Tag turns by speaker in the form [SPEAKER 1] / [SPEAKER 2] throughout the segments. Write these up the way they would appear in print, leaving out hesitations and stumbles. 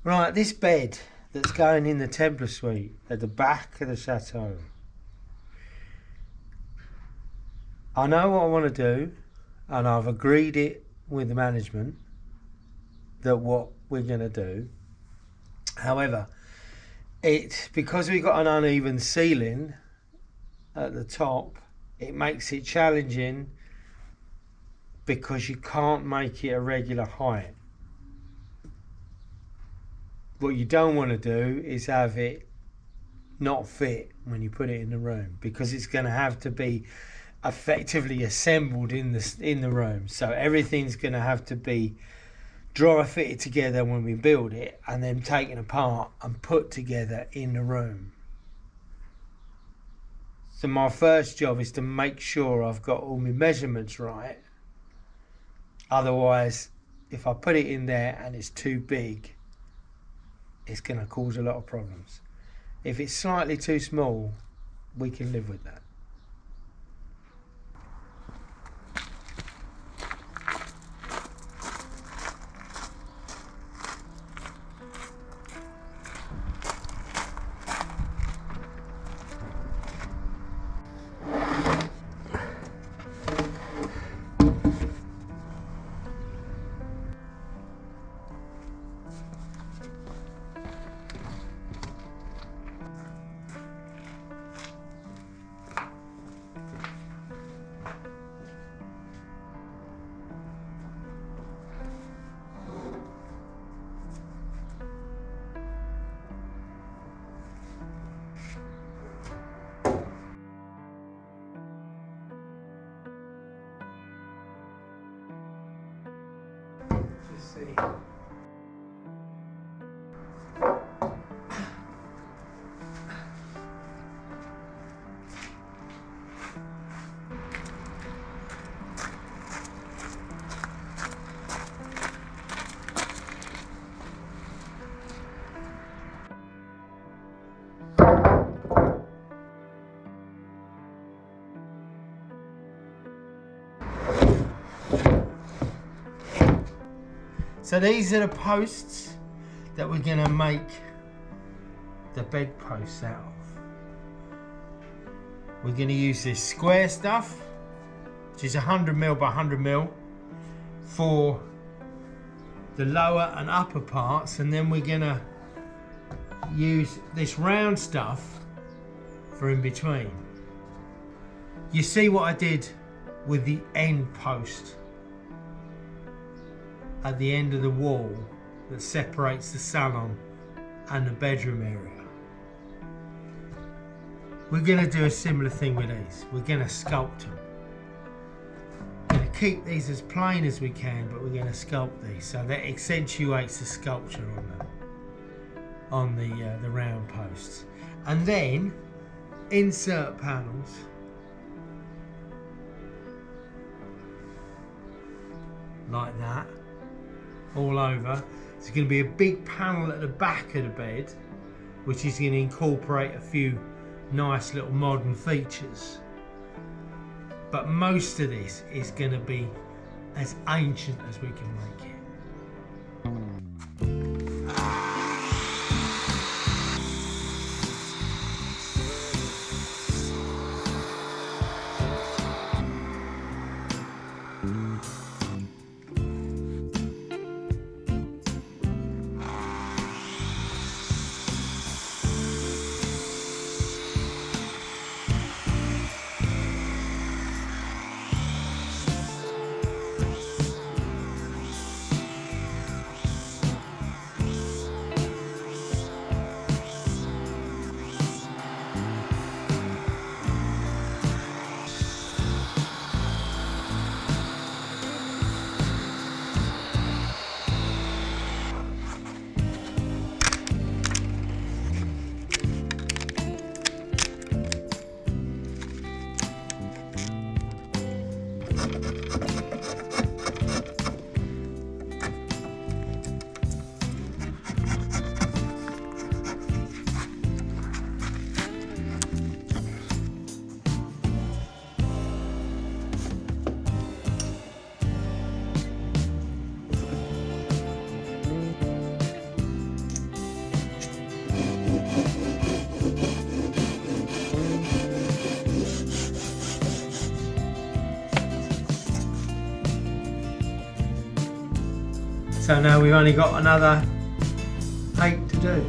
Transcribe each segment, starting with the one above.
[SPEAKER 1] Right, this bed that's going in the Templar suite at the back of the Chateau. I know what I want to do, and I've agreed it with the management that what we're going to do. However, because we've got an uneven ceiling at the top, it makes it challenging because you can't make it a regular height. What you don't want to do is have it not fit when you put it in the room, because it's going to have to be effectively assembled in the room. So everything's going to have to be dry fitted together when we build it, and then taken apart and put together in the room. So my first job is to make sure I've got all my measurements right. Otherwise, if I put it in there and it's too big, it's going to cause a lot of problems. If it's slightly too small, we can live with that. See. So these are the posts that we're going to make the bed posts out of. We're going to use this square stuff, which is 100mm by 100mm, for the lower and upper parts, and then we're going to use this round stuff for in between. You see what I did with the end post at the end of the wall that separates the salon and the bedroom area. We're going to do a similar thing with these. We're going to sculpt them. We're going to keep these as plain as we can, but we're going to sculpt these so that accentuates the sculpture on the round posts. And then insert panels like that all over. There's going to be a big panel at the back of the bed, which is going to incorporate a few nice little modern features. But most of this is going to be as ancient as we can make it. So now we've only got another 8 to do.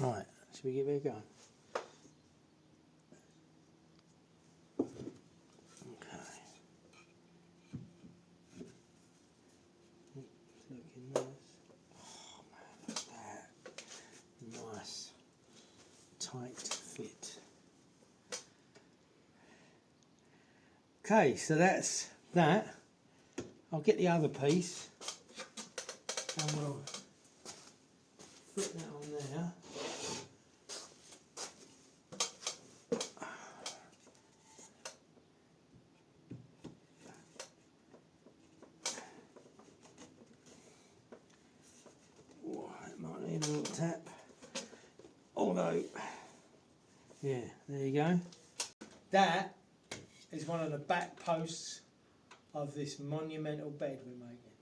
[SPEAKER 1] Right, should we give it a go? Okay. It's looking nice. Oh man, look at that. Nice. Tight fit. Okay, so that's that. I'll get the other piece and we'll put that on there. Might need a little tap, although, yeah, there you go. That is one of the back posts of this monumental bed we're making.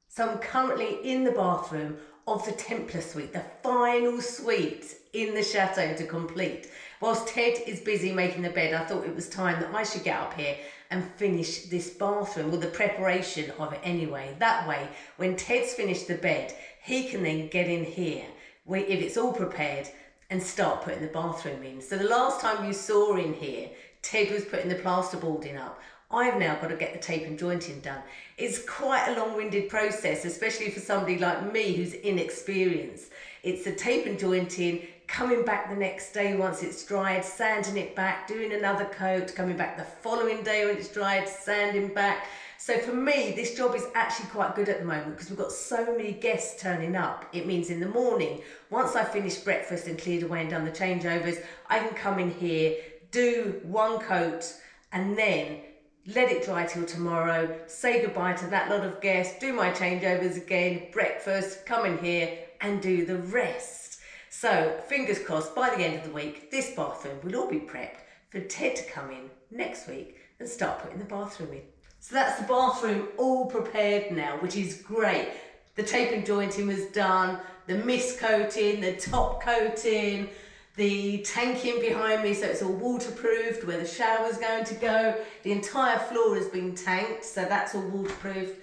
[SPEAKER 2] So I'm currently in the bathroom of the Templar suite, the final suite in the Chateau to complete. Whilst Ted is busy making the bed, I thought it was time that I should get up here and finish this bathroom, or the preparation of it anyway. That way, when Ted's finished the bed, he can then get in here, if it's all prepared, and start putting the bathroom in. So the last time you saw in here, Ted was putting the plasterboarding up. I've now got to get the tape and jointing done. It's quite a long-winded process, especially for somebody like me who's inexperienced. It's the tape and jointing, coming back the next day once it's dried, sanding it back, doing another coat, coming back the following day when it's dried, sanding back. So for me, this job is actually quite good at the moment because we've got so many guests turning up. It means in the morning, once I've finished breakfast and cleared away and done the changeovers, I can come in here, do one coat, and then let it dry till tomorrow, say goodbye to that lot of guests, do my changeovers again, breakfast, come in here and do the rest. So fingers crossed, by the end of the week, this bathroom will all be prepped for Ted to come in next week and start putting the bathroom in. So that's the bathroom all prepared now, which is great. The tape and jointing was done, the mist coating, the top coating, the tanking behind me, so it's all waterproofed where the shower's going to go. The entire floor has been tanked, so that's all waterproofed.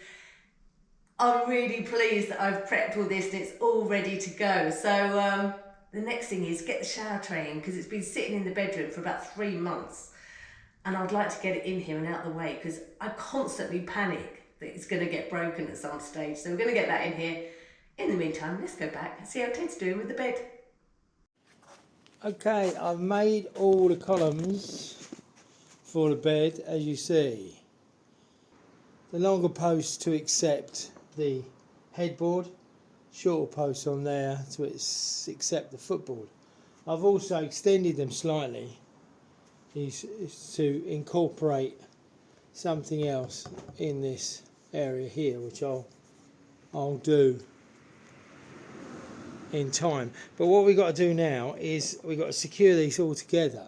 [SPEAKER 2] I'm really pleased that I've prepped all this and it's all ready to go. So the next thing is get the shower tray in, because it's been sitting in the bedroom for about 3 months. And I'd like to get it in here and out of the way, because I constantly panic that it's going to get broken at some stage. So we're going to get that in here. In the meantime, let's go back and see how Ted's doing with the bed.
[SPEAKER 1] Okay, I've made all the columns for the bed, as you see. The longer posts to accept the headboard, shorter posts on there to accept the footboard. I've also extended them slightly is to incorporate something else in this area here, which I'll do in time. But what we've got to do now is we've got to secure these all together.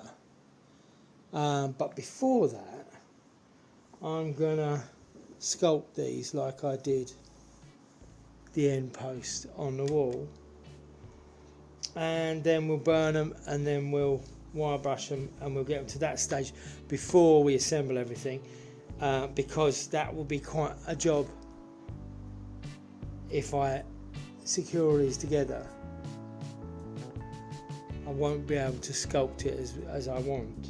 [SPEAKER 1] But before that, I'm gonna sculpt these like I did the end post on the wall, and then we'll burn them, and then we'll wire brush them, and we'll get them to that stage before we assemble everything, because that will be quite a job if I secure all these together. I won't be able to sculpt it as I want.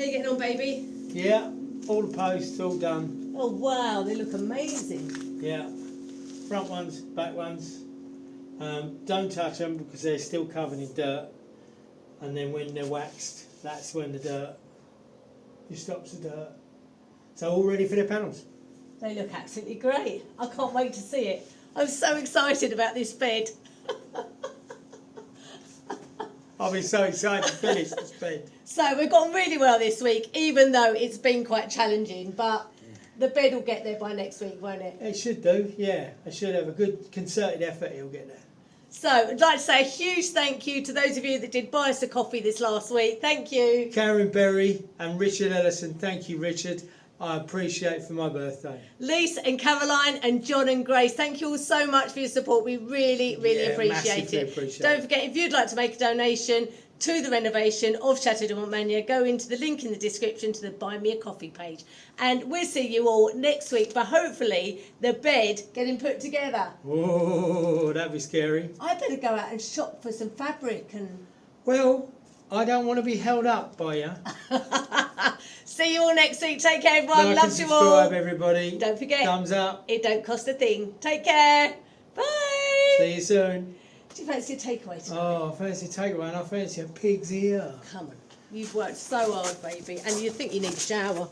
[SPEAKER 2] you getting on, baby?
[SPEAKER 1] Yeah, all the posts, all done.
[SPEAKER 2] Oh wow, they look amazing.
[SPEAKER 1] Yeah, front ones, back ones. Don't touch them because they're still covered in dirt. And then when they're waxed, that's when the dirt, it stops the dirt. So all ready for the panels.
[SPEAKER 2] They look absolutely great. I can't wait to see it. I'm so excited about this bed.
[SPEAKER 1] I'll be so excited to finish this bed.
[SPEAKER 2] So we've gone really well this week, even though it's been quite challenging, but the bed will get there by next week, won't it?
[SPEAKER 1] It should do, yeah. I should have a good concerted effort, it'll get there.
[SPEAKER 2] So I'd like to say a huge thank you to those of you that did buy us a coffee this last week. Thank you.
[SPEAKER 1] Karen Berry and Richard Ellison, thank you, Richard. I appreciate it for my birthday.
[SPEAKER 2] Lisa and Caroline and John and Grace, thank you all so much for your support. We really, really appreciate
[SPEAKER 1] massively
[SPEAKER 2] it.
[SPEAKER 1] appreciate
[SPEAKER 2] Don't
[SPEAKER 1] it.
[SPEAKER 2] forget, if you'd like to make a donation to the renovation of Chateau de Montmagny, go into the link in the description to the Buy Me a Coffee page. And we'll see you all next week for hopefully the bed getting put together.
[SPEAKER 1] Oh, that'd be scary.
[SPEAKER 2] I better go out and shop for some fabric and...
[SPEAKER 1] Well, I don't want to be held up by you.
[SPEAKER 2] See you all next week. Take care, everyone.
[SPEAKER 1] Like
[SPEAKER 2] Love
[SPEAKER 1] and
[SPEAKER 2] you all.
[SPEAKER 1] subscribe, everybody.
[SPEAKER 2] Don't forget.
[SPEAKER 1] Thumbs up.
[SPEAKER 2] It don't cost a thing. Take care. Bye.
[SPEAKER 1] See you soon.
[SPEAKER 2] Do you fancy a takeaway tonight?
[SPEAKER 1] Oh, I fancy a takeaway and I fancy a pig's ear.
[SPEAKER 2] Come on. You've worked so hard, baby, and you think you need a shower.